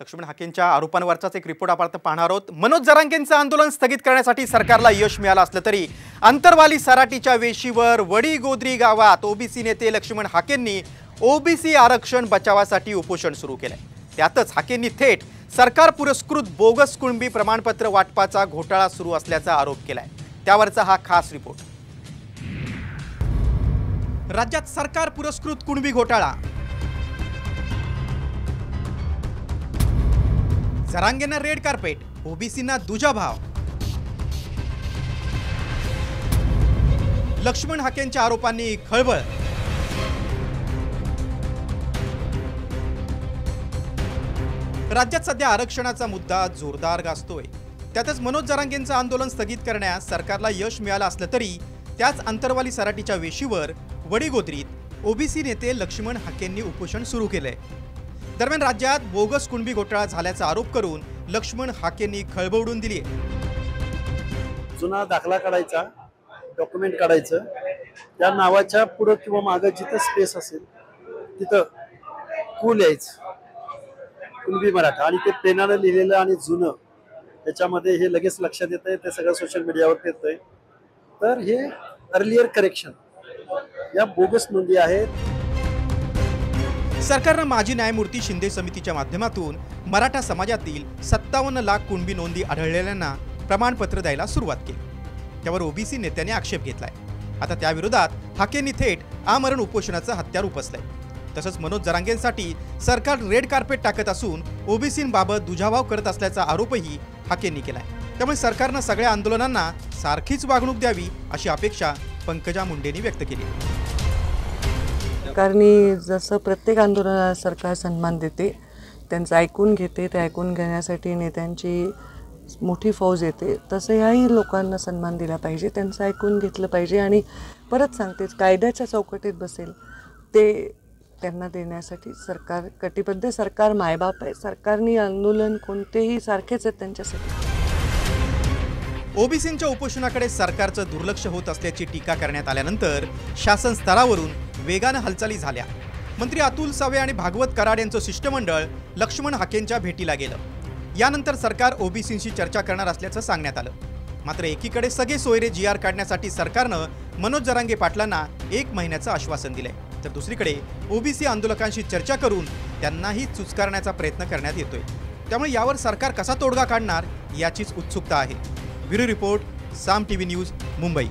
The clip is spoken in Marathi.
लक्ष्मण हाकेंच्या आरोपांवरचाच एक रिपोर्ट आपण पाहणार आहोत। मनोज जरांगेंचं आंदोलन स्थगित करण्यासाठी सरकारला यश मिळालं असलं तरी अंतरवाली सराटीच्या वेशीवर वडीगोद्री गावात ओबीसी नेते लक्ष्मण हाकेंनी ओबीसी आरक्षण बचावासाठी उपोषण सुरू केलंय। त्यातच हाकेंनी थेट सरकार पुरस्कृत बोगस कुणबी प्रमाणपत्र वाटपाचा घोटाळा सुरू असल्याचा आरोप केलाय। त्यावरचा हा खास रिपोर्ट। राज्यात सरकार पुरस्कृत कुणबी घोटाळा, जरांगेंना रेड कार्पेट, ओबीसींना दुजाभाव। लक्ष्मण हाकेंच्या आरोपांनी खळबळ। राज्यात सध्या आरक्षणाचा मुद्दा जोरदार गाजतोय। त्यातच मनोज जरांगेंचं आंदोलन स्थगित करण्यास सरकारला यश मिळालं असलं तरी त्याच अंतरवाली सराटीच्या वेशीवर वडीगोद्रीत ओबीसी नेते लक्ष्मण हाकेंनी उपोषण सुरू केलंय। दरम्यान राज्यात बोगस कुणबी घोटाळा झाल्याचा आरोप करून लक्ष्मण हाकेंनी खळबळ उडवून दिली आहे। जुना दाखला काढायचा, डॉक्युमेंट काढायचं, त्या नावाच्या पुढे किंवा मागे जिथं स्पेस असेल तिथं कू लिहायचं, कुणबी मराठा, आणि ते पेनानं लिहिलेलं आणि जुनं त्याच्यामध्ये हे लगेच लक्षात येतंय। ते सगळं सोशल मीडियावर येतंय। तर हे अर्लियर करेक्शन या बोगस नोंदी आहेत। सरकारनं माजी न्यायमूर्ती शिंदे समितीच्या माध्यमातून मराठा समाजातील 57 लाख कुणबी नोंदी आढळलेल्यांना प्रमाणपत्र द्यायला सुरुवात केली। त्यावर ओबीसी नेत्यांनी आक्षेप घेतलाय। आता त्याविरोधात हाकेंनी थेट आमरण उपोषणाचं हत्यार उपसलंय। तसंच मनोज जरांगेंसाठी सरकार रेड कार्पेट टाकत असून ओबीसींबाबत दुजाभाव करत असल्याचा आरोपही हाकेंनी केलाय। त्यामुळे सरकारनं सगळ्या आंदोलनांना सारखीच वागणूक द्यावी अशी अपेक्षा पंकजा मुंडेंनी व्यक्त केली। सरकारने जसं प्रत्येक आंदोलनाला सरकार सन्मान देते, त्यांचं ऐकून घेते, ते ऐकून घेण्यासाठी नेत्यांची मोठी फौज येते, तसं याही लोकांना सन्मान दिला पाहिजे, त्यांचं ऐकून घेतलं पाहिजे। आणि परत सांगतेच, कायद्याच्या चौकटीत बसेल ते त्यांना देण्यासाठी सरकार कटिबद्ध। सरकार मायबाप आहे, सरकारने आंदोलन कोणतेही सारखेच आहेत त्यांच्यासाठी। ओबीसींच्या उपोषणाकडे सरकारचं दुर्लक्ष होत असल्याची टीका करण्यात आल्यानंतर शासन स्तरावरून वेगानं हालचाली झाल्या। मंत्री अतुल सावे आणि भागवत कराड यांचं शिष्टमंडळ लक्ष्मण हाकेंच्या भेटीला गेलं। यानंतर सरकार ओबीसींशी चर्चा करणार असल्याचं सांगण्यात आलं। मात्र एकीकडे सगळे सोयरे जीआर काढण्यासाठी सरकारनं मनोज जरांगे पाटलांना 1 महिन्याचं आश्वासन दिलंय, तर दुसरीकडे ओबीसी आंदोलकांशी चर्चा करून त्यांनाही चुचकारण्याचा प्रयत्न करण्यात येतोय। त्यामुळे यावर सरकार कसा तोडगा काढणार याचीच उत्सुकता आहे। ब्युरो रिपोर्ट, साम टीव्ही न्यूज, मुंबई।